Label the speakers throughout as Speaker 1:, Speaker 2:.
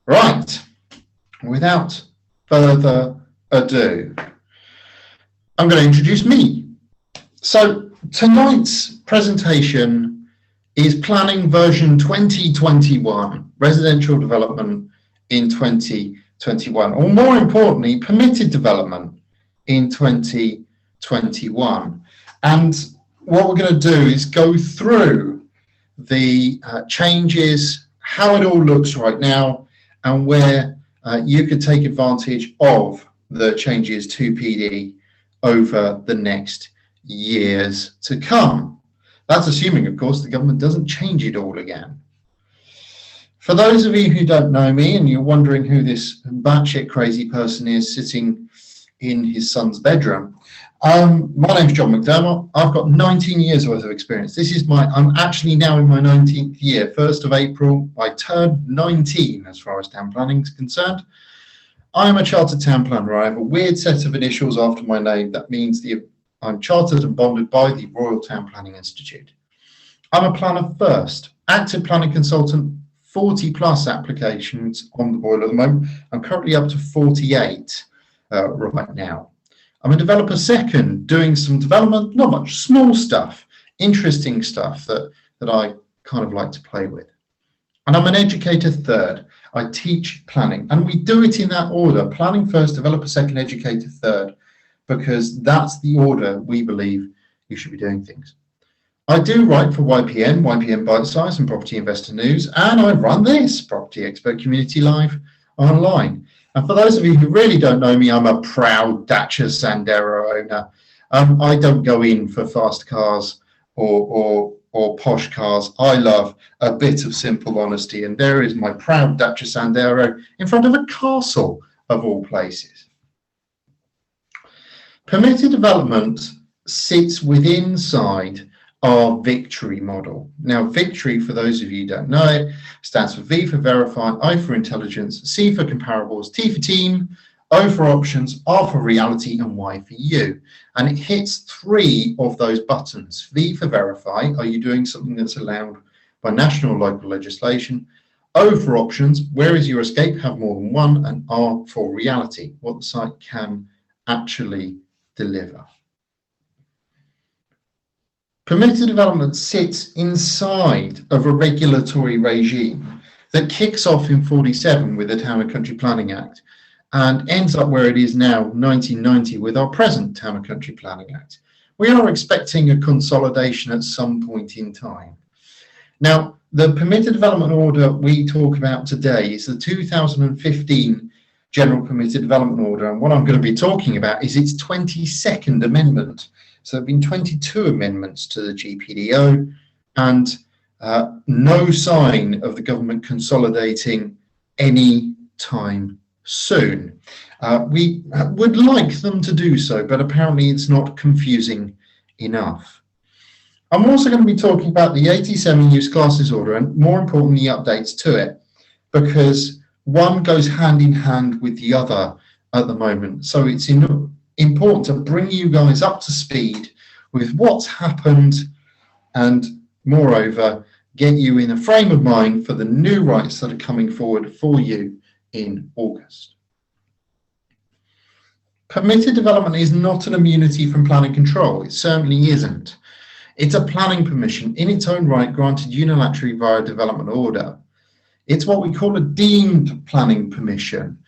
Speaker 1: Right, without further ado, I'm going to introduce me. So tonight's presentation is Planning version 2021, Residential Development in 2021, or more importantly, Permitted Development in 2021. And what we're going to do is go through the changes, how it all looks right now, and where you could take advantage of the changes to PD over the next years to come. That's assuming, of course, the government doesn't change it all again. For those of you who don't know me and you're wondering who this batshit crazy person is sitting in his son's bedroom, my name's John McDermott. I've got 19 years worth of experience. I'm actually now in my 19th year. 1st of April, I turned 19 as far as town planning is concerned. I'm a chartered town planner. I have a weird set of initials after my name. That means I'm chartered and bonded by the Royal Town Planning Institute. I'm a planner first, active planning consultant, 40 plus applications on the boil at the moment. I'm currently up to 48 right now. I'm a developer second, doing some development, not much, small stuff, interesting stuff that I kind of like to play with. And I'm an educator third. I teach planning, and we do it in that order: planning first, developer second, educator third, because that's the order we believe you should be doing things. I do write for YPN Bite Size and Property Investor News, and I run this Property Expert Community Live online. And for those of you who really don't know me, I'm a proud Dacia Sandero owner. I don't go in for fast cars or posh cars. I love a bit of simple honesty, and there is my proud Dacia Sandero in front of a castle of all places. Permitted development sits inside our Victory model. Now, Victory, for those of you who don't know it, stands for V for verify, I for intelligence, C for comparables, T for team, O for options, R for reality, and Y for you. And it hits 3 of those buttons. V for verify, are you doing something that's allowed by national or local legislation? O for options, where is your escape, have more than one? And R for reality, what the site can actually deliver. Permitted development sits inside of a regulatory regime that kicks off in 47 with the Town and Country Planning Act and ends up where it is now, 1990, with our present Town and Country Planning Act. We are expecting a consolidation at some point in time. Now, the Permitted Development Order we talk about today is the 2015 General Permitted Development Order, and what I'm going to be talking about is its 22nd amendment. So there have been 22 amendments to the GPDO, and no sign of the government consolidating any time soon. We would like them to do so, but apparently it's not confusing enough. I'm also going to be talking about the 87 Use Classes Order, and more importantly, updates to it, because one goes hand in hand with the other at the moment. So it's important to bring you guys up to speed with what's happened, and moreover get you in a frame of mind for the new rights that are coming forward for you in August. Permitted development is not an immunity from planning control. It certainly isn't. It's a planning permission in its own right, granted unilaterally via a development order. It's what we call a deemed planning permission.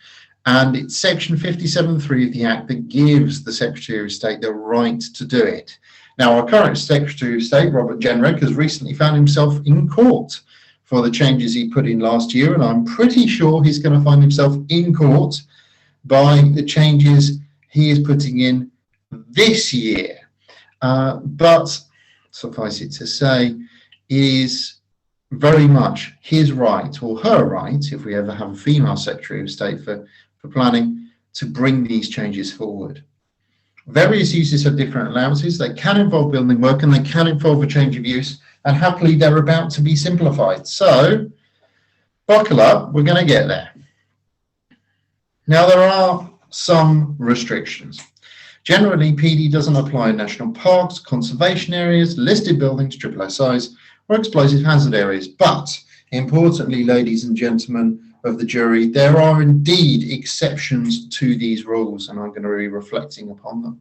Speaker 1: And it's section 57.3 of the Act that gives the Secretary of State the right to do it. Now, our current Secretary of State, Robert Jenrick, has recently found himself in court for the changes he put in last year, and I'm pretty sure he's going to find himself in court by the changes he is putting in this year. But suffice it to say, it is very much his right, or her right, if we ever have a female Secretary of State for planning, to bring these changes forward. Various uses have different allowances. They can involve building work and they can involve a change of use, and happily they're about to be simplified. So buckle up, we're going to get there. Now, there are some restrictions. Generally, PD doesn't apply in national parks, conservation areas, listed buildings, SSSIs, or explosive hazard areas. But importantly, ladies and gentlemen, of the jury, there are indeed exceptions to these rules, and I'm going to be reflecting upon them.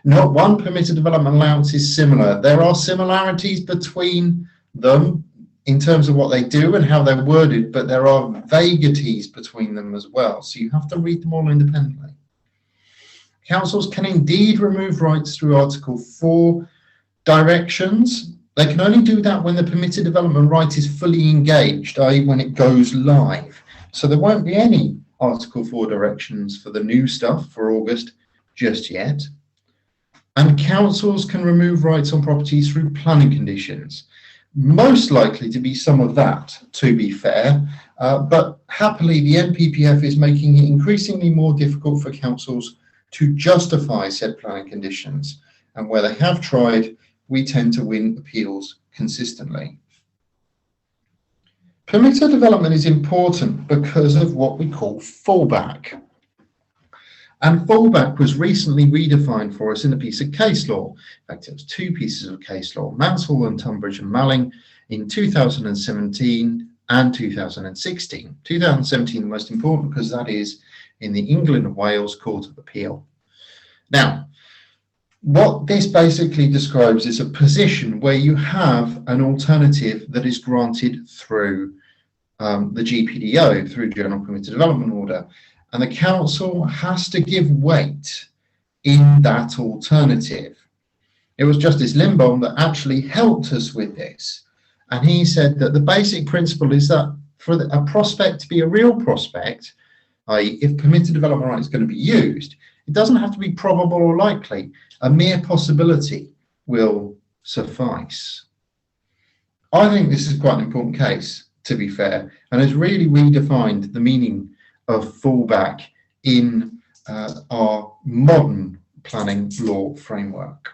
Speaker 1: Not one permitted development allowance is similar. There are similarities between them in terms of what they do and how they're worded, but there are vagaries between them as well, so you have to read them all independently. Councils can indeed remove rights through Article 4 directions. They can only do that when the permitted development right is fully engaged, i.e. when it goes live. So there won't be any Article 4 directions for the new stuff for August just yet. And councils can remove rights on properties through planning conditions. Most likely to be some of that, to be fair, but happily the NPPF is making it increasingly more difficult for councils to justify said planning conditions, and where they have tried, we tend to win appeals consistently. Permitted development is important because of what we call fallback. And fallback was recently redefined for us in a piece of case law. In fact, it was two pieces of case law, Mansell and Tunbridge and Malling in 2017 and 2016. 2017 the most important because that is in the England and Wales Court of Appeal. Now, what this basically describes is a position where you have an alternative that is granted through the GPDO, through General Permitted Development Order, and the council has to give weight in that alternative. It was Justice Lindbaum that actually helped us with this, and he said that the basic principle is that for a prospect to be a real prospect, i.e. if permitted development right is going to be used, it doesn't have to be probable or likely. A mere possibility will suffice. I think this is quite an important case, to be fair, and has really redefined the meaning of fallback in our modern planning law framework.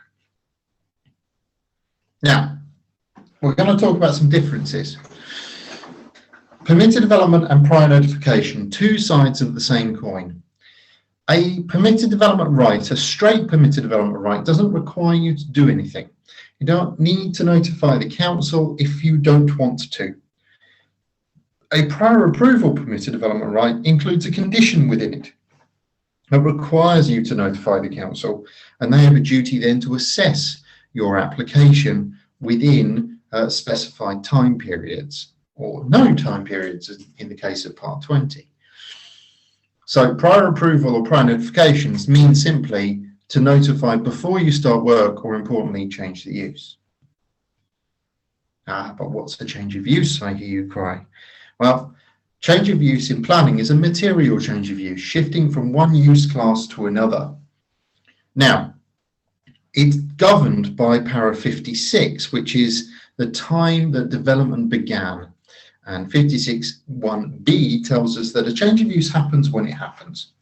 Speaker 1: Now, we're going to talk about some differences. Permitted development and prior notification, two sides of the same coin. A permitted development right, a straight permitted development right, doesn't require you to do anything. You don't need to notify the council if you don't want to. A prior approval permitted development right includes a condition within it that requires you to notify the council, and they have a duty then to assess your application within specified time periods, or no time periods in the case of Part 20. So prior approval or prior notifications mean simply to notify before you start work, or importantly, change the use. But what's the change of use, I hear you cry? Well, change of use in planning is a material change of use, shifting from one use class to another. Now, it's governed by para 56, which is the time that development began. And 56(1)(b) tells us that a change of use happens when it happens.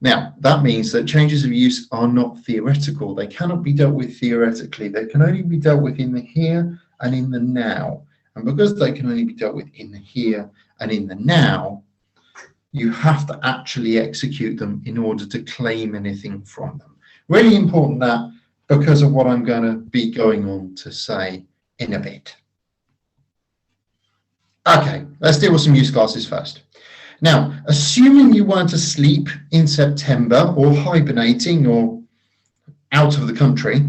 Speaker 1: Now, that means that changes of use are not theoretical. They cannot be dealt with theoretically. They can only be dealt with in the here and in the now. And because they can only be dealt with in the here and in the now, you have to actually execute them in order to claim anything from them. Really important that, because of what I'm going to be going on to say in a bit. Okay, let's deal with some use classes first. Now, assuming you weren't asleep in September or hibernating or out of the country,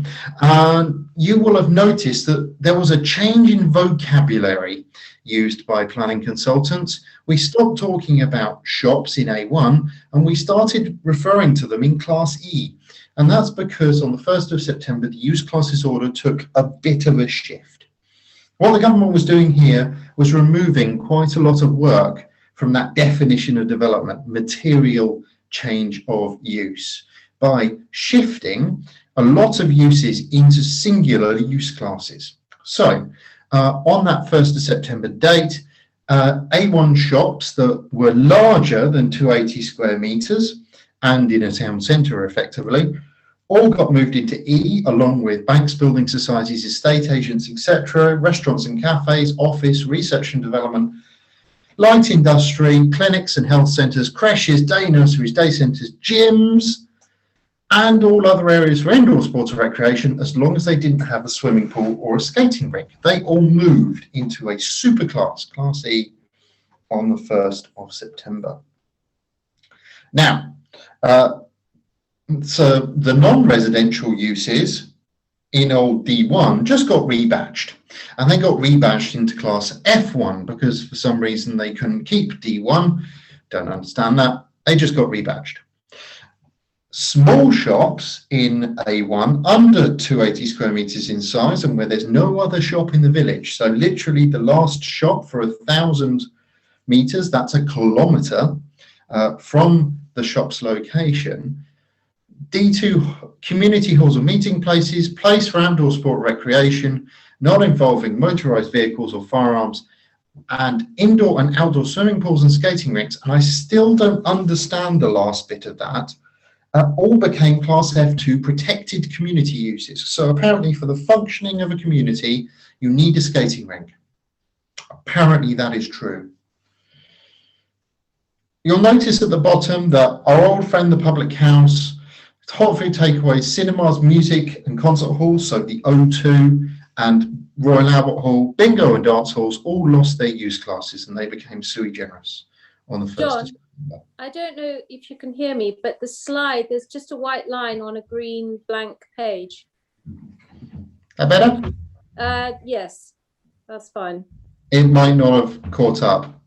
Speaker 1: you will have noticed that there was a change in vocabulary used by planning consultants. We stopped talking about shops in A1 and we started referring to them in Class E. And that's because on the 1st of September, the use classes order took a bit of a shift. What the government was doing here was removing quite a lot of work from that definition of development, material change of use, by shifting a lot of uses into singular use classes. So on that 1st of September date, A1 shops that were larger than 280 square meters and in a town centre effectively, all got moved into E, along with banks, building societies, estate agents, etc., restaurants and cafes, office, research and development, light industry, clinics and health centres, creches, day nurseries, day centres, gyms, and all other areas for indoor sports and recreation, as long as they didn't have a swimming pool or a skating rink. They all moved into a superclass, Class E, on the 1st of September. Now, so the non-residential uses in old D1 just got rebadged, and they got rebadged into class F1 because for some reason they couldn't keep D1. Don't understand that. They just got rebadged. Small shops in A1 under 280 square meters in size and where there's no other shop in the village. So literally the last shop for 1,000 meters, that's a kilometer from the shop's location. D2, community halls or meeting places, place for outdoor sport recreation, not involving motorized vehicles or firearms, and indoor and outdoor swimming pools and skating rinks. And I still don't understand the last bit of that. All became class F2 protected community uses. So apparently for the functioning of a community, you need a skating rink. Apparently that is true. You'll notice at the bottom that our old friend, the public house, hot food takeaways, cinemas, music and concert halls, so the O2 and Royal Albert Hall, bingo and dance halls all lost their use classes and they became sui generis on the 1st of September.
Speaker 2: I don't know if you can hear me, but the slide, there's just a white line on a green blank page.
Speaker 1: That better?
Speaker 2: Yes, that's fine.
Speaker 1: It might not have caught up.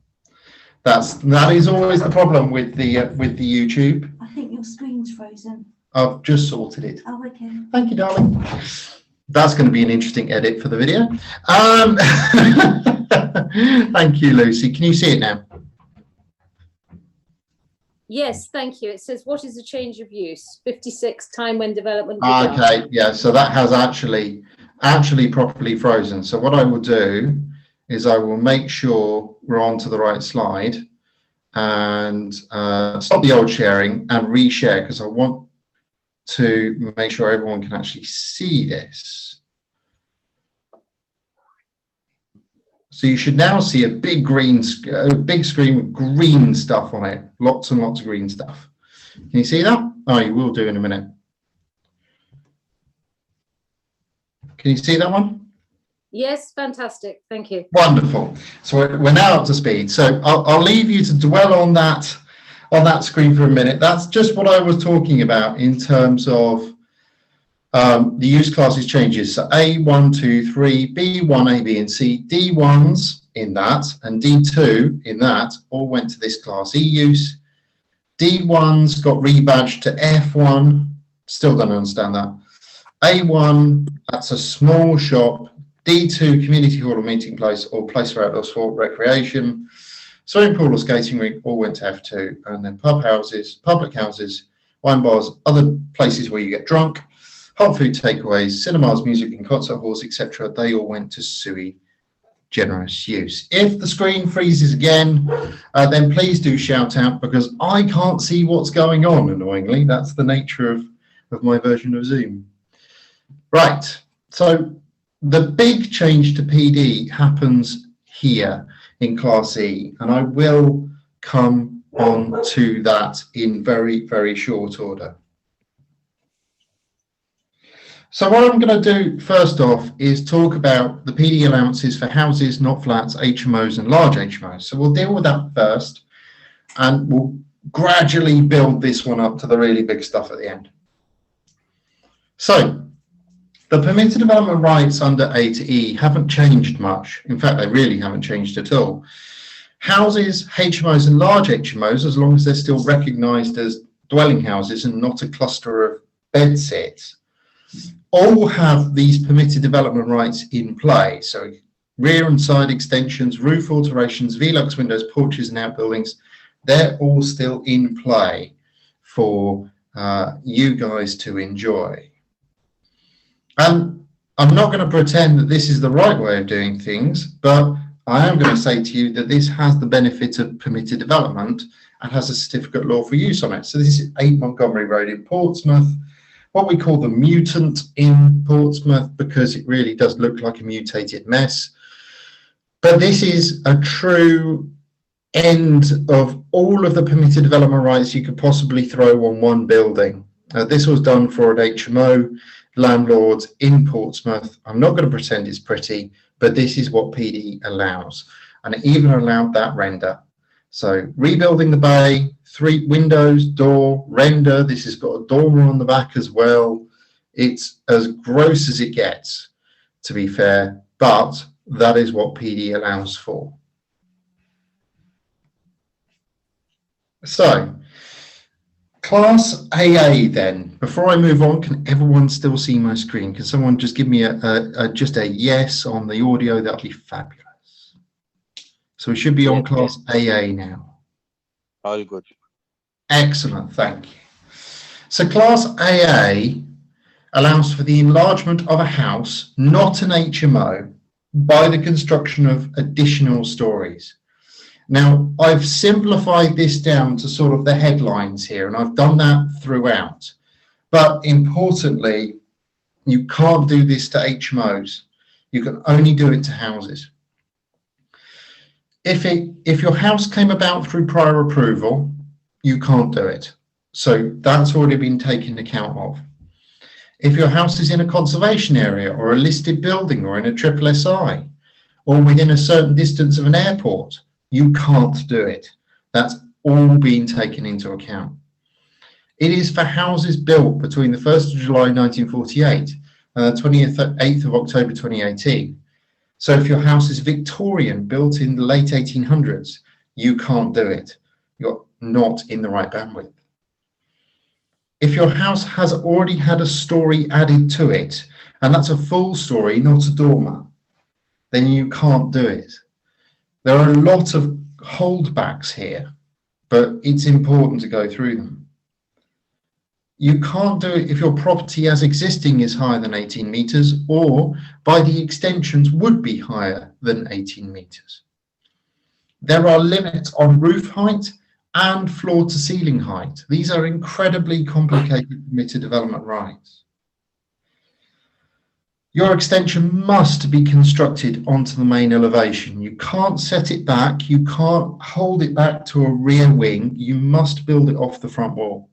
Speaker 1: That is always the problem with the YouTube.
Speaker 3: I think your screen's frozen.
Speaker 1: I've just sorted it.
Speaker 3: Oh, okay.
Speaker 1: Thank you, darling. That's going to be an interesting edit for the video. Thank you, Lucy. Can you see it now?
Speaker 2: Yes, thank you. It says, what is the change of use? 56, time when development began.
Speaker 1: Okay, yeah, so that has actually properly frozen. So what I will do is I will make sure we're on to the right slide and stop the old sharing and reshare because I want to make sure everyone can actually see this. So you should now see a big screen with green stuff on it, lots and lots of green stuff. Can you see that? Oh, you will do in a minute. Can you see that one?
Speaker 2: Yes, fantastic. Thank you.
Speaker 1: Wonderful. So we're now up to speed. So I'll leave you to dwell on that screen for a minute. That's just what I was talking about in terms of the use classes changes. So A, 1, 2, 3, B1, A, B, and C, D1s in that, and D2 in that all went to this class E use. D1s got rebadged to F1. Still don't understand that. A1, that's a small shop. D2, community hall or meeting place or place for outdoor sport recreation. Swimming pool or skating rink all went to F2. And then pub houses, public houses, wine bars, other places where you get drunk, hot food takeaways, cinemas, music and concert halls, etc. They all went to sui generis use. If the screen freezes again, then please do shout out because I can't see what's going on, annoyingly. That's the nature of my version of Zoom. Right, so the big change to PD happens here in Class E, and I will come on to that in very, very short order. So what I'm going to do first off is talk about the PD allowances for houses, not flats, HMOs and large HMOs. So we'll deal with that first, and we'll gradually build this one up to the really big stuff at the end. So the permitted development rights under A to E haven't changed much. In fact, they really haven't changed at all. Houses, HMOs and large HMOs, as long as they're still recognised as dwelling houses and not a cluster of bed sits, all have these permitted development rights in play. So rear and side extensions, roof alterations, Velux windows, porches and outbuildings, they're all still in play for you guys to enjoy. And I'm not going to pretend that this is the right way of doing things, but I am going to say to you that this has the benefit of permitted development and has a certificate law for use on it. So this is 8 Montgomery Road in Portsmouth, what we call the mutant in Portsmouth, because it really does look like a mutated mess. But this is a true end of all of the permitted development rights you could possibly throw on one building. This was done for an HMO landlords in Portsmouth. I'm not going to pretend it's pretty, but this is what PD allows. And it even allowed that render So rebuilding the bay, 3 windows, door, render. This has got a dormer on the back as well. It's as gross as it gets, to be fair, but that is what PD allows for. So Class AA then, before I move on, can everyone still see my screen? Can someone just give me just a yes on the audio? That'll be fabulous. So we should be on Class AA now.
Speaker 4: All good.
Speaker 1: Excellent, thank you. So Class AA allows for the enlargement of a house, not an HMO, by the construction of additional stories. Now, I've simplified this down to sort of the headlines here, and I've done that throughout. But importantly, you can't do this to HMOs. You can only do it to houses. If your house came about through prior approval, you can't do it. So that's already been taken account of. If your house is in a conservation area or a listed building or in a triple SI or within a certain distance of an airport, you can't do it. That's all being taken into account. It is for houses built between the 1st of July 1948 and the 28th of October 2018. So if your house is Victorian, built in the late 1800s, you can't do it. You're not in the right bandwidth. If your house has already had a story added to it, and that's a full story, not a dormer, then you can't do it. There are a lot of holdbacks here, but it's important to go through them. You can't do it if your property as existing is higher than 18 meters or by the extensions would be higher than 18 meters. There are limits on roof height and floor to ceiling height. These are incredibly complicated permitted development rights. Your extension must be constructed onto the main elevation. You can't set it back. You can't hold it back to a rear wing. You must build it off the front wall.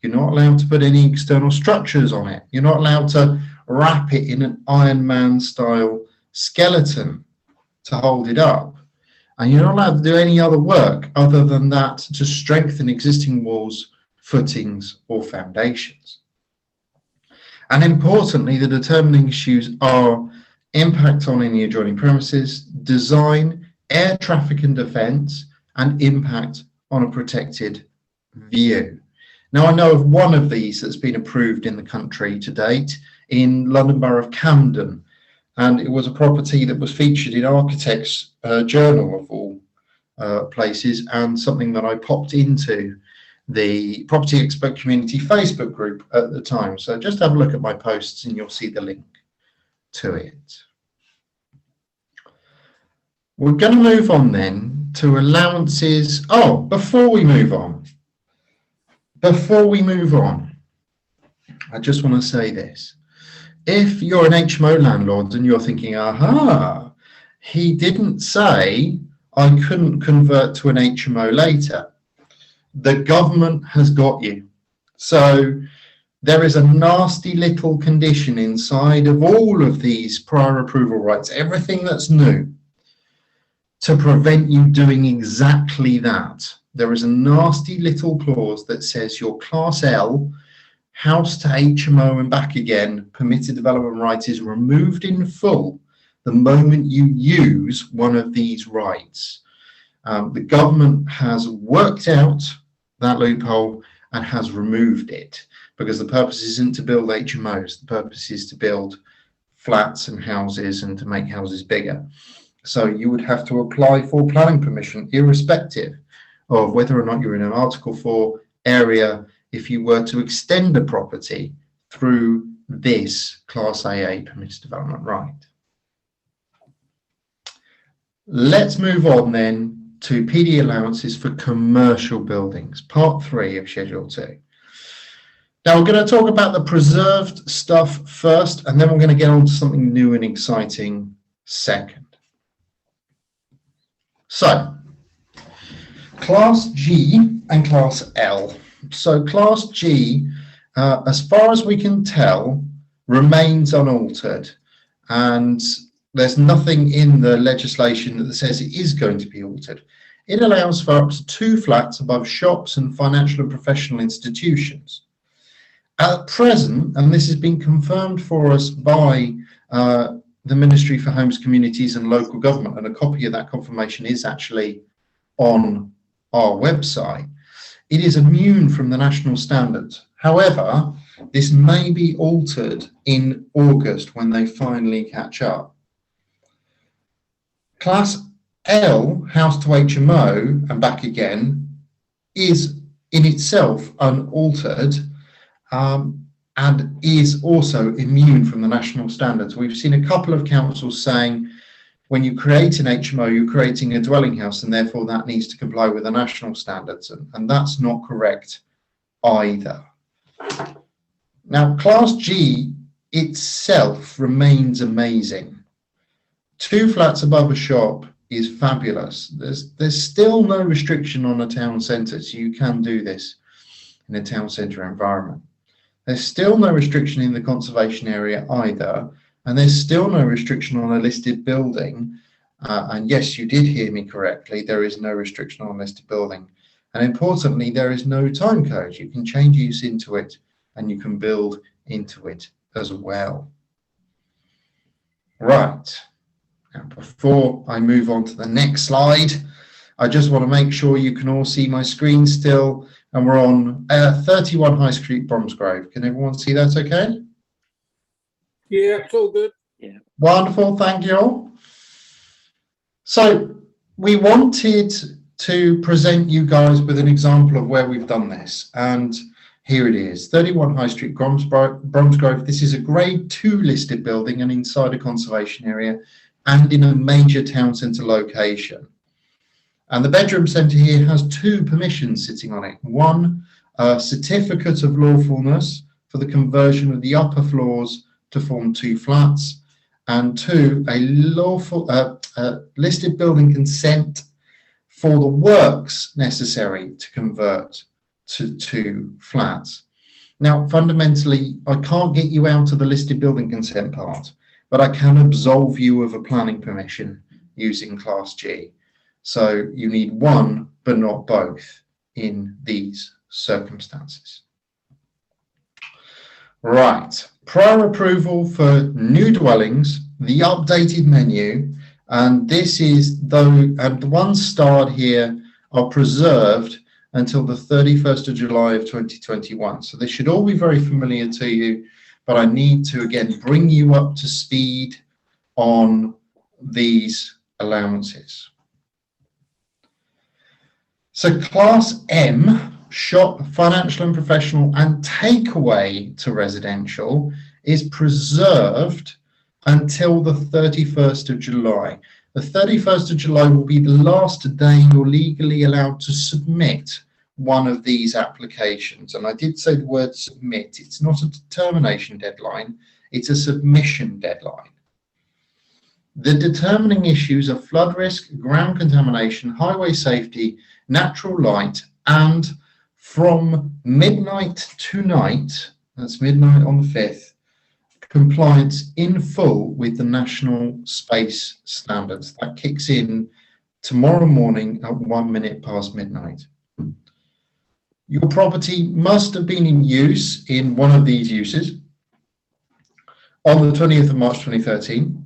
Speaker 1: You're not allowed to put any external structures on it. You're not allowed to wrap it in an Iron Man style skeleton to hold it up. And you're not allowed to do any other work other than that to strengthen existing walls, footings, or foundations. And importantly, the determining issues are impact on any adjoining premises, design, air traffic and defence, and impact on a protected view. Now, I know of one of these that's been approved in the country to date in London Borough of Camden, and it was a property that was featured in Architects Journal of all places, and something that I popped into the Property Expert Community Facebook group at the time. So just have a look at my posts and you'll see the link to it. We're going to move on then to allowances. Oh, before we move on, I just want to say this. If you're an HMO landlord and you're thinking, aha, he didn't say I couldn't convert to an HMO later, the government has got you. So there is a nasty little condition inside of all of these prior approval rights, everything that's new, to prevent you doing exactly that. There is a nasty little clause that says your Class L, house to HMO and back again, permitted development right is removed in full the moment you use one of these rights. The government has worked out that loophole and has removed it because the purpose isn't to build HMOs. The purpose is to build flats and houses and to make houses bigger. So you would have to apply for planning permission irrespective of whether or not you're in an Article 4 area if you were to extend a property through this Class AA permitted development right. Let's move on then to PD allowances for commercial buildings, part 3 of Schedule 2. Now we're going to talk about the preserved stuff first, and then we're going to get on to something new and exciting second. So, Class G and Class L. So Class G, as far as we can tell, remains unaltered, and there's nothing in the legislation that says it is going to be altered. it allows for up to 2 flats above shops and financial and professional institutions. At present, and this has been confirmed for us by the Ministry for Homes, Communities and Local Government, and a copy of that confirmation is actually on our website, it is immune from the national standards. However, this may be altered in August when they finally catch up. Class L, house to HMO and back again, is in itself unaltered and is also immune from the national standards. We've seen a couple of councils saying when you create an HMO, you're creating a dwelling house and therefore that needs to comply with the national standards, and that's not correct either. Now, Class G itself remains amazing. 2 flats above a shop is fabulous. There's still no restriction on a town centre, so you can do this in a town centre environment. There's still no restriction in the conservation area either, and there's still no restriction on a listed building. And yes, you did hear me correctly, there is no restriction on a listed building. And importantly, there is no time code. You can change use into it and you can build into it as well. Right. Now, before I move on to the next slide, I just want to make sure you can all see my screen still, and we're on 31 High Street, Bromsgrove. Can everyone see that okay?
Speaker 4: Yeah, it's all good.
Speaker 5: Yeah.
Speaker 1: Wonderful, thank you all. So we wanted to present you guys with an example of where we've done this, and here it is, 31 High Street, Bromsgrove. This is a grade 2 listed building and inside a conservation area and in a major town centre location. And the bedroom centre here has 2 permissions sitting on it. One, a certificate of lawfulness for the conversion of the upper floors to form 2 flats, and 2, a lawful listed building consent for the works necessary to convert to 2 flats. Now, fundamentally, I can't get you out of the listed building consent part, but I can absolve you of a planning permission using Class G. So you need one, but not both in these circumstances. Right, prior approval for new dwellings, the updated menu, and this is and the ones starred here are preserved until the 31st of July of 2021. So this should all be very familiar to you, but I need to again bring you up to speed on these allowances. So Class M, shop, financial and professional, and takeaway to residential is preserved until the 31st of July. The 31st of July will be the last day you're legally allowed to submit one of these applications. And I did say the word submit. It's not a determination deadline, it's a submission deadline. The determining issues are flood risk, ground contamination, highway safety, natural light, and from midnight tonight, that's midnight on the 5th, compliance in full with the national space standards. That kicks in tomorrow morning at 1 minute past midnight. Your property must have been in use in one of these uses on the 20th of March 2013.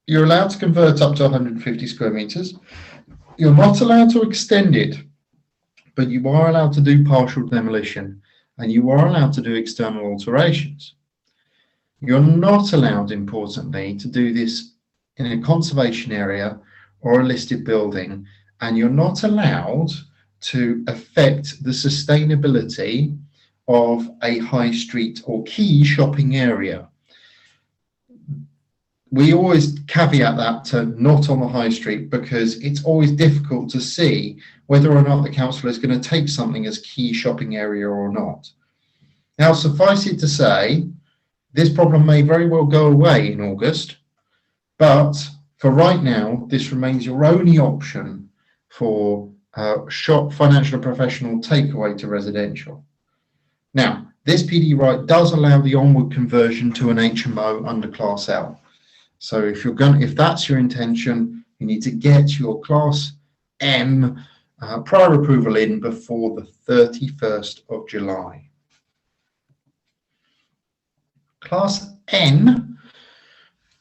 Speaker 1: You're allowed to convert up to 150 square meters. You're not allowed to extend it, but you are allowed to do partial demolition and you are allowed to do external alterations. You're not allowed, importantly, to do this in a conservation area or a listed building, and you're not allowed to affect the sustainability of a high street or key shopping area. We always caveat that to not on the high street because it's always difficult to see whether or not the council is going to take something as key shopping area or not. Now, suffice it to say, this problem may very well go away in August, but for right now, this remains your only option for shop, financial and professional takeaway to residential. Now, this PD right does allow the onward conversion to an HMO under Class L. So if that's your intention, you need to get your Class M prior approval in before the 31st of July. Class N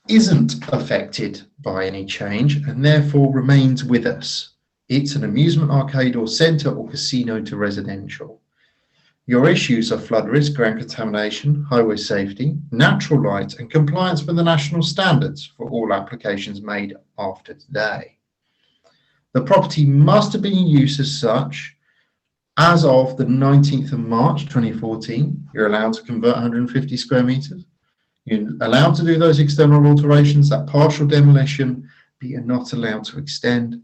Speaker 1: isn't affected by any change and therefore remains with us. It's an amusement arcade or centre or casino to residential. Your issues are flood risk, ground contamination, highway safety, natural light and compliance with the national standards for all applications made after today. The property must have been in use as such as of the 19th of March 2014. You're allowed to convert 150 square metres. You're allowed to do those external alterations, that partial demolition, but you're not allowed to extend.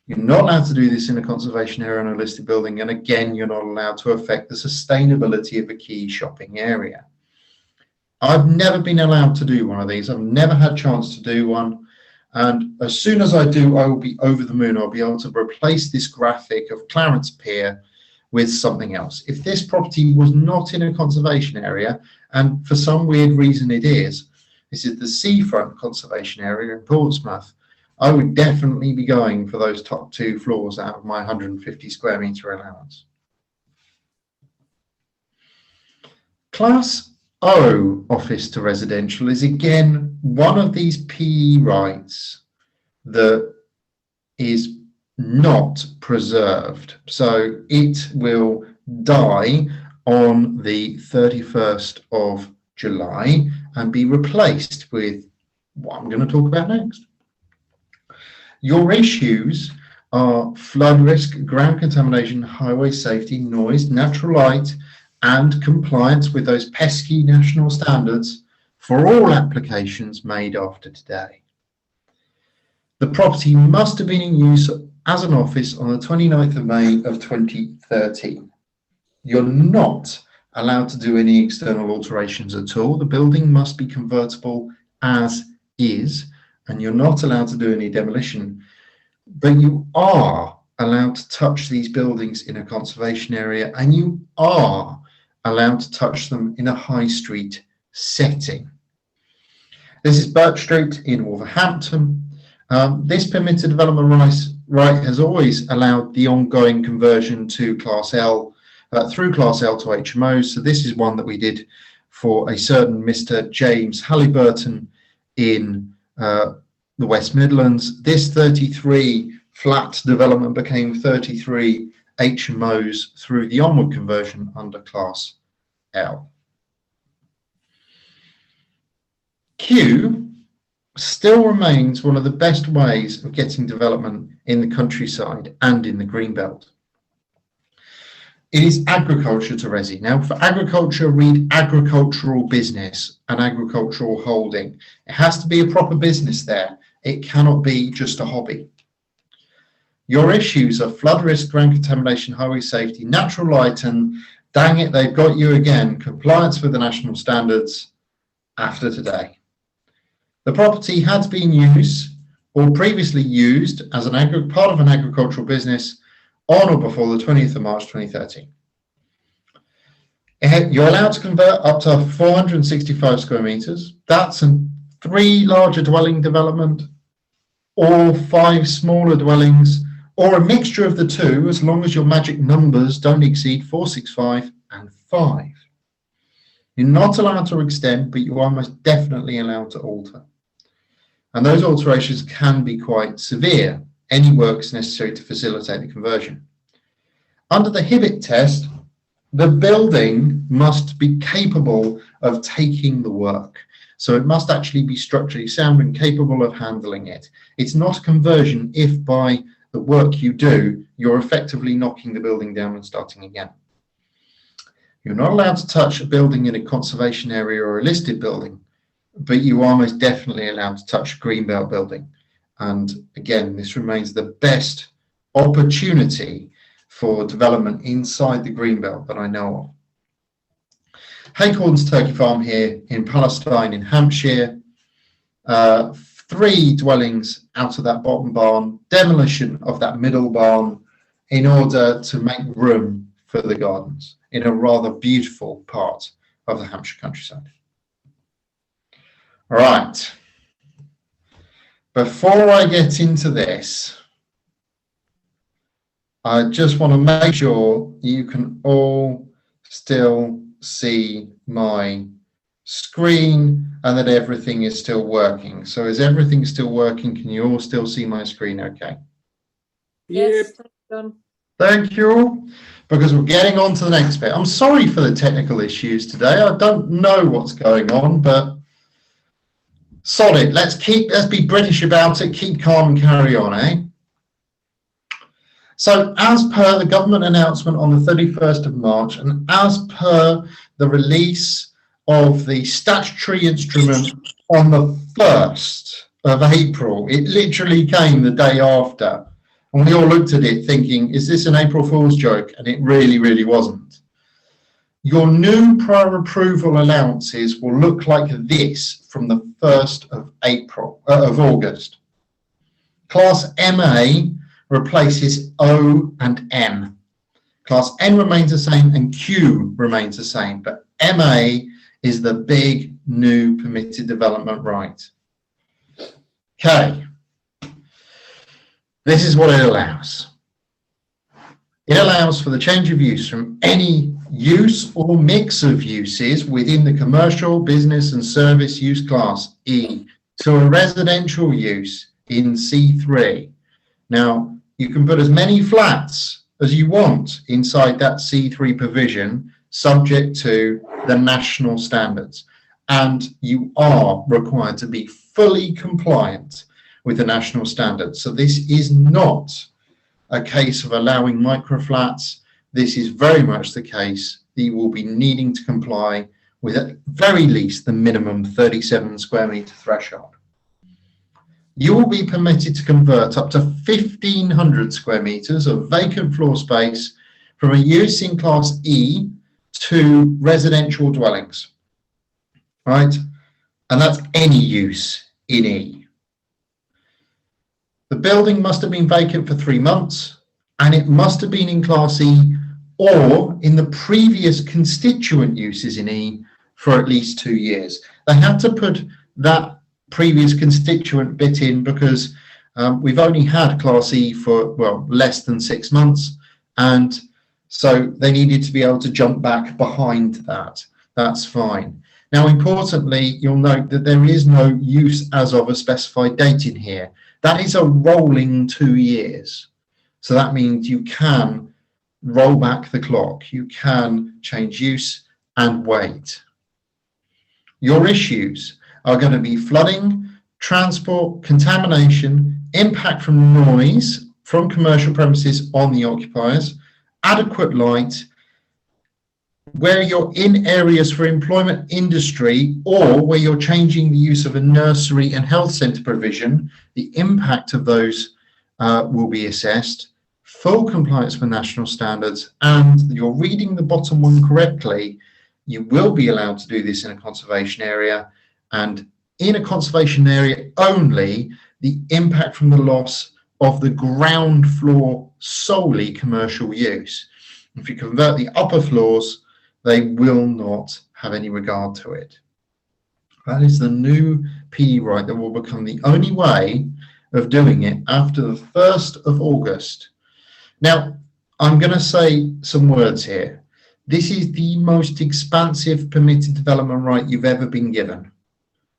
Speaker 1: You're not allowed to do this in a conservation area and a listed building, and again, you're not allowed to affect the sustainability of a key shopping area. I've never been allowed to do one of these. I've never had a chance to do one, and as soon as I do, I will be over the moon. I'll be able to replace this graphic of Clarence Pier with something else. If this property was not in a conservation area, and for some weird reason it is, this is the seafront conservation area in Portsmouth, I would definitely be going for those top 2 floors out of my 150 square metre allowance. Class O office to residential is again one of these PE rights that is not preserved. So it will die on the 31st of July and be replaced with what I'm going to talk about next. Your issues are flood risk, ground contamination, highway safety, noise, natural light, and compliance with those pesky national standards for all applications made after today. The property must have been in use as an office on the 29th of May of 2013. You're not allowed to do any external alterations at all. The building must be convertible as is, and you're not allowed to do any demolition, but you are allowed to touch these buildings in a conservation area, and you are allowed to touch them in a high street setting. This is Birch Street in Wolverhampton. This permitted development right has always allowed the ongoing conversion to Class L, through Class L to HMOs. So this is one that we did for a certain Mr. James Halliburton in the West Midlands. This 33 flat development became 33 HMOs through the onward conversion under Class L. Q still remains one of the best ways of getting development in the countryside and in the greenbelt. It is agriculture to resi. Now, for agriculture, read agricultural business and agricultural holding. It has to be a proper business there. It cannot be just a hobby. Your issues are flood risk, ground contamination, highway safety, natural light, and dang it, they've got you again, compliance with the national standards after today. The property had been used or previously used as an part of an agricultural business on or before the 20th of March 2013. You're allowed to convert up to 465 square metres. That's a 3 larger dwelling development or 5 smaller dwellings, or a mixture of the two, as long as your magic numbers don't exceed 465 and 5. You're not allowed to extend, but you are most definitely allowed to alter. And those alterations can be quite severe. Any works necessary to facilitate the conversion. Under the Hibbett test, the building must be capable of taking the work. So it must actually be structurally sound and capable of handling it. It's not a conversion if by the work you do, you're effectively knocking the building down and starting again. You're not allowed to touch a building in a conservation area or a listed building, but you are most definitely allowed to touch a greenbelt building. And again, this remains the best opportunity for development inside the greenbelt that I know of. Haycorn's Turkey Farm here in Palestine in Hampshire. 3 dwellings out of that bottom barn, demolition of that middle barn in order to make room for the gardens in a rather beautiful part of the Hampshire countryside. All right. Before I get into this, I just want to make sure you can all still see my screen and that everything is still working. So is everything still working? Can you all still see my screen okay?
Speaker 2: Yes,
Speaker 4: Yep.
Speaker 2: done.
Speaker 1: Thank you, because we're getting on to the next bit. I'm sorry for the technical issues today. I don't know what's going on, but sod it. Let's be British about it, keep calm and carry on, eh? So as per the government announcement on the 31st of March, and as per the release of the statutory instrument on the 1st of April, it literally came the day after. And we all looked at it thinking, is this an April Fool's joke? And it really, really wasn't. Your new prior approval allowances will look like this from the 1st of August. Class MA replaces O and N. Class N remains the same and Q remains the same, but MA is the big new permitted development right. Okay. This is what it allows. It allows for the change of use from any use or mix of uses within the commercial, business and service use class E to a residential use in C3. Now, you can put as many flats as you want inside that C3 provision, subject to the national standards. And you are required to be fully compliant with the national standards. So this is not a case of allowing microflats. This is very much the case that you will be needing to comply with at very least the minimum 37 square metre threshold. You will be permitted to convert up to 1,500 square metres of vacant floor space from a use in Class E to residential dwellings, right? And that's any use in E. The building must have been vacant for 3 months and it must have been in Class E or in the previous constituent uses in E for at least 2 years. They had to put that previous constituent bit in because we've only had Class E for, well, less than 6 months. And so they needed to be able to jump back behind that. That's fine. Now, importantly, you'll note that there is no use as of a specified date in here. That is a rolling 2 years. So that means you can roll back the clock. You can change use and wait. Your issues are going to be flooding, transport, contamination, impact from noise from commercial premises on the occupiers, adequate light, where you're in areas for employment industry or where you're changing the use of a nursery and health centre provision, the impact of those will be assessed, full compliance with national standards, and you're reading the bottom one correctly, you will be allowed to do this in a conservation area, and in a conservation area only, the impact from the loss of the ground floor solely commercial use. If you convert the upper floors, they will not have any regard to it. That is the new PD right that will become the only way of doing it after the 1st of August. Now, I'm going to say some words here. This is the most expansive permitted development right you've ever been given,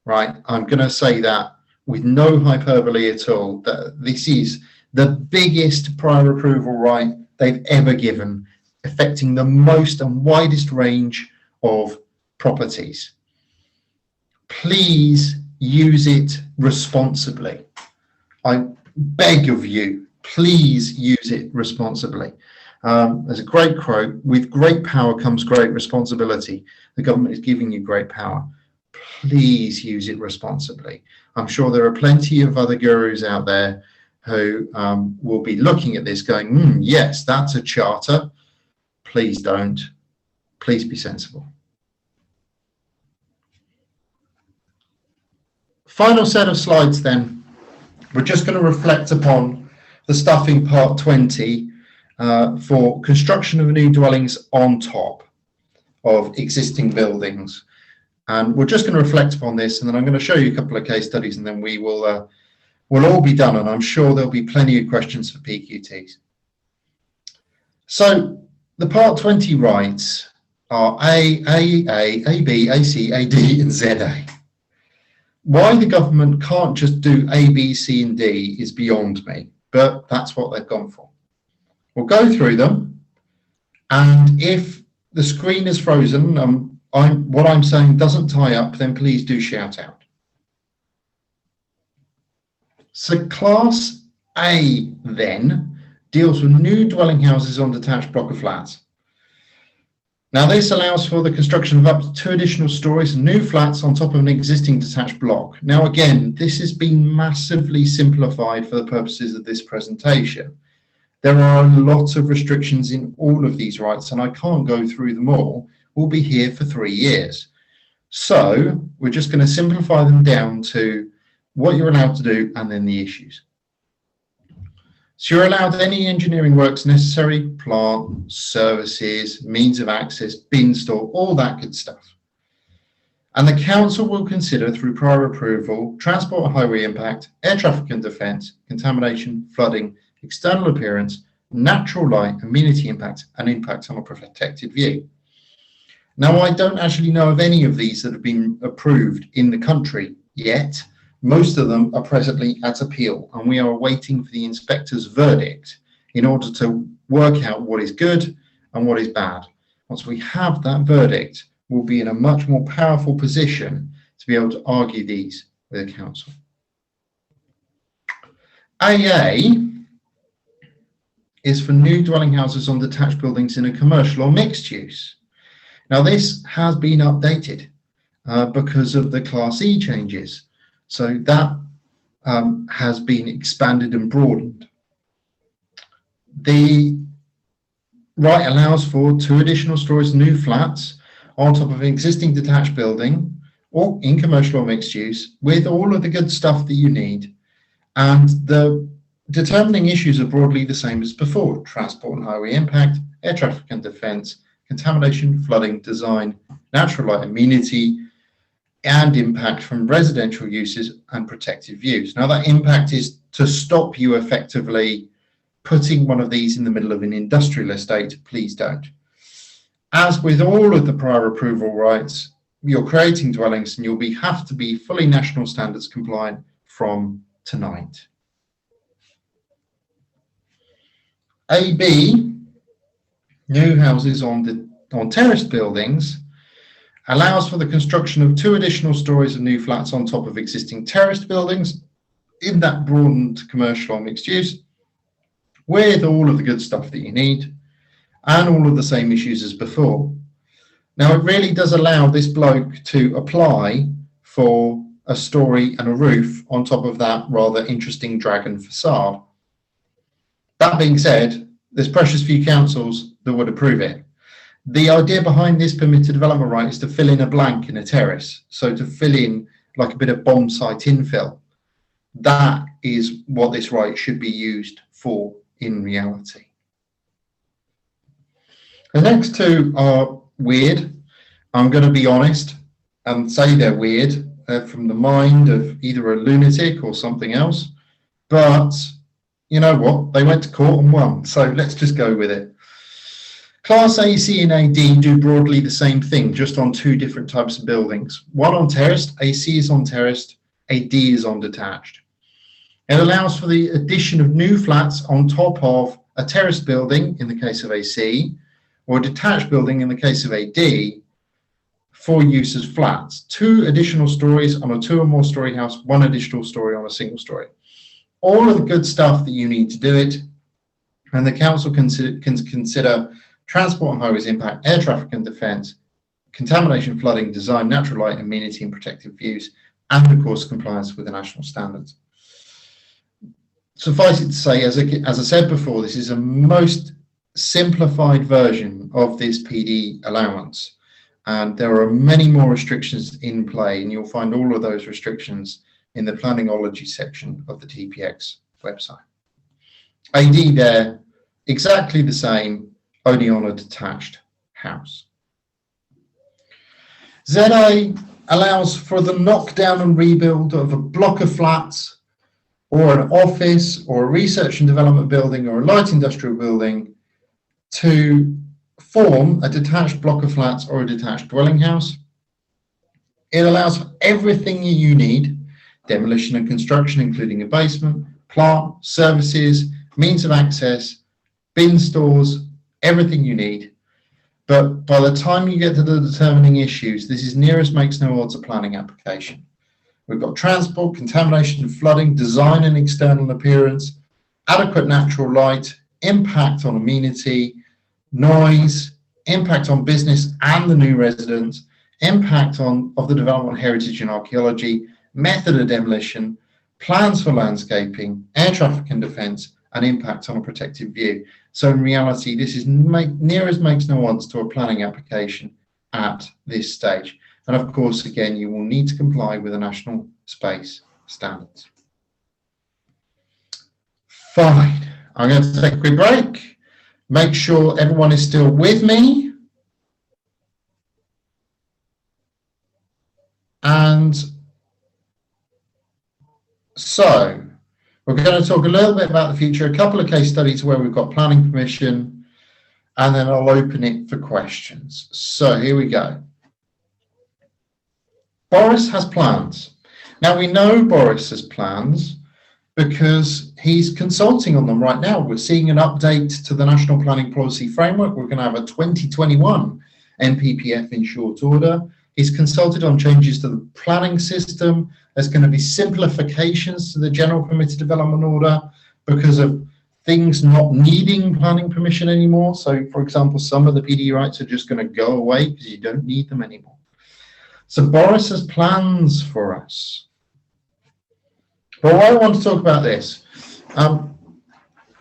Speaker 1: right? I'm going to say that with no hyperbole at all, that this is the biggest prior approval right they've ever given, affecting the most and widest range of properties. Please use it responsibly. I beg of you, please use it responsibly. There's a great quote, with great power comes great responsibility. The government is giving you great power. Please use it responsibly. I'm sure there are plenty of other gurus out there who will be looking at this going, yes, that's a charter. Please don't. Please be sensible. Final set of slides then. We're just going to reflect upon the stuff in part 20 for construction of new dwellings on top of existing buildings. And we're just going to reflect upon this, and then I'm going to show you a couple of case studies, and then we will we'll all be done, and I'm sure there'll be plenty of questions for PQTs. So the Part 20 rights are A, B, AC, AD and ZA. Why the government can't just do A, B, C and D is beyond me, but that's what they've gone for. We'll go through them, and if the screen is frozen, what I'm saying doesn't tie up, then please do shout out. So Class A then deals with new dwelling houses on detached block of flats. Now this allows for the construction of up to 2 additional stories and new flats on top of an existing detached block. Now again, this has been massively simplified for the purposes of this presentation. There are lots of restrictions in all of these rights and I can't go through them all. We'll be here for 3 years. So we're just going to simplify them down to what you're allowed to do and then the issues. So you're allowed any engineering works necessary, plant, services, means of access, bin store, all that good stuff. And the council will consider through prior approval, transport and highway impact, air traffic and defence, contamination, flooding, external appearance, natural light, amenity impact, and impact on a protected view. Now, I don't actually know of any of these that have been approved in the country yet. Most of them are presently at appeal, and we are waiting for the inspector's verdict in order to work out what is good and what is bad. Once we have that verdict, we'll be in a much more powerful position to be able to argue these with the council. AA is for new dwelling houses on detached buildings in a commercial or mixed use. Now this has been updated because of the Class E changes. So that has been expanded and broadened. The right allows for 2 additional stories, new flats on top of an existing detached building or in commercial or mixed use with all of the good stuff that you need. And the determining issues are broadly the same as before: transport and highway impact, air traffic and defence, contamination, flooding, design, natural light, amenity, and impact from residential uses and protected views. Now that impact is to stop you effectively putting one of these in the middle of an industrial estate. Please don't. As with all of the prior approval rights, you're creating dwellings and you'll have to be fully national standards compliant from tonight. AB, new houses on terraced buildings, allows for the construction of 2 additional stories of new flats on top of existing terraced buildings in that broadened commercial or mixed use with all of the good stuff that you need and all of the same issues as before. Now it really does allow this bloke to apply for a story and a roof on top of that rather interesting dragon facade. That being said, there's precious few councils that would approve it. The idea behind this permitted development right is to fill in a blank in a terrace. So to fill in like a bit of bomb site infill. That is what this right should be used for in reality. The next 2 are weird. I'm going to be honest and say they're weird. They're from the mind of either a lunatic or something else. But you know what? They went to court and won. So let's just go with it. Class A, C and AD do broadly the same thing, just on 2 different types of buildings. One on terraced, AC is on terraced, AD is on detached. It allows for the addition of new flats on top of a terraced building in the case of AC, or a detached building in the case of AD, for use as flats. 2 additional stories on a 2 or more story house, 1 additional story on a single story. All of the good stuff that you need to do it, and the council can consider transport and highways impact, air traffic and defence, contamination, flooding, design, natural light, amenity and protective views, and of course compliance with the national standards. Suffice it to say, as I said before, this is a most simplified version of this PD allowance, and there are many more restrictions in play, and you'll find all of those restrictions in the planningology section of the TPX website. AD there, exactly the same, only on a detached house. ZA allows for the knockdown and rebuild of a block of flats or an office or a research and development building or a light industrial building to form a detached block of flats or a detached dwelling house. It allows for everything you need, demolition and construction, including a basement, plant, services, means of access, bin stores, everything you need. But by the time you get to the determining issues, this is nearest makes no odds a planning application. We've got transport, contamination and flooding, design and external appearance, adequate natural light, impact on amenity, noise, impact on business and the new residents, impact of the development heritage and archaeology, method of demolition, plans for landscaping, air traffic and defence, and impact on a protected view. So in reality, this is near as makes no odds to a planning application at this stage. And of course, again, you will need to comply with the national space standards. Fine. I'm going to take a quick break. Make sure everyone is still with me. And so we're going to talk a little bit about the future, a couple of case studies where we've got planning permission, and then I'll open it for questions. So here we go. Boris has plans. Now we know Boris has plans because he's consulting on them right now. We're seeing an update to the National Planning Policy Framework. We're going to have a 2021 NPPF in short order. He's consulted on changes to the planning system. There's going to be simplifications to the General Permitted Development Order because of things not needing planning permission anymore. So, for example, some of the PD rights are just going to go away because you don't need them anymore. So Boris has plans for us. But I want to talk about this.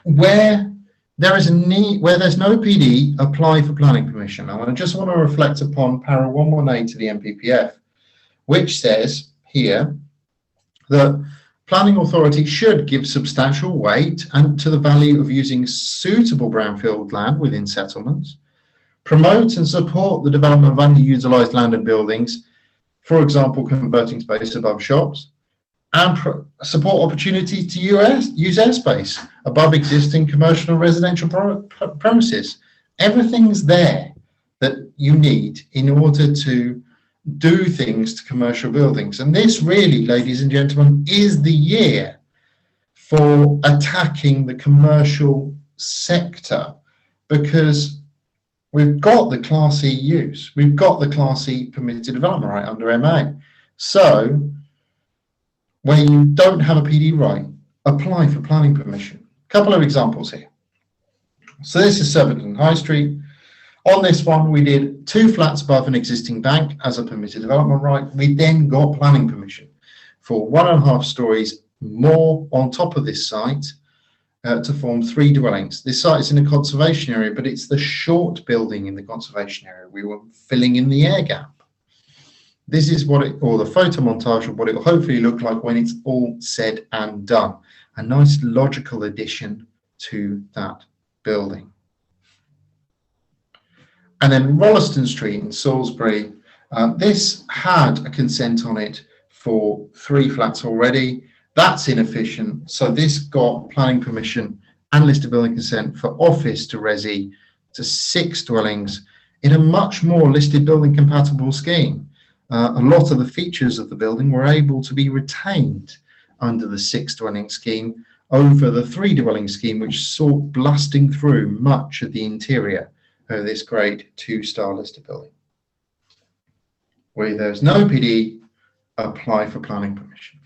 Speaker 1: Where there is a need, where there's no PD, apply for planning permission. And I just want to reflect upon para 118 to the NPPF, which says here that planning authority should give substantial weight and to the value of using suitable brownfield land within settlements, promote and support the development of underutilized land and buildings, for example, converting space above shops, and support opportunities to use airspace above existing commercial and residential premises. Everything's there that you need in order to do things to commercial buildings. And this really, ladies and gentlemen, is the year for attacking the commercial sector, because we've got the Class E use, we've got the Class E permitted development right under MA. So where you don't have a PD right, apply for planning permission. A couple of examples here. So this is Surbiton High Street. On this one, we did 2 flats above an existing bank as a permitted development right. We then got planning permission for 1.5 stories more on top of this site to form 3 dwellings. This site is in a conservation area, but it's the short building in the conservation area. We were filling in the air gap. This is what it, or the photo montage of what it will hopefully look like when it's all said and done. A nice logical addition to that building. And then Rolleston Street in Salisbury, this had a consent on it for 3 flats already. That's inefficient. So this got planning permission and listed building consent for office to resi to 6 dwellings in a much more listed building compatible scheme. A lot of the features of the building were able to be retained under the 6 dwelling scheme over the 3 dwelling scheme, which saw blasting through much of the interior of this great 2-star listed building. Where there's no PD, apply for planning permission.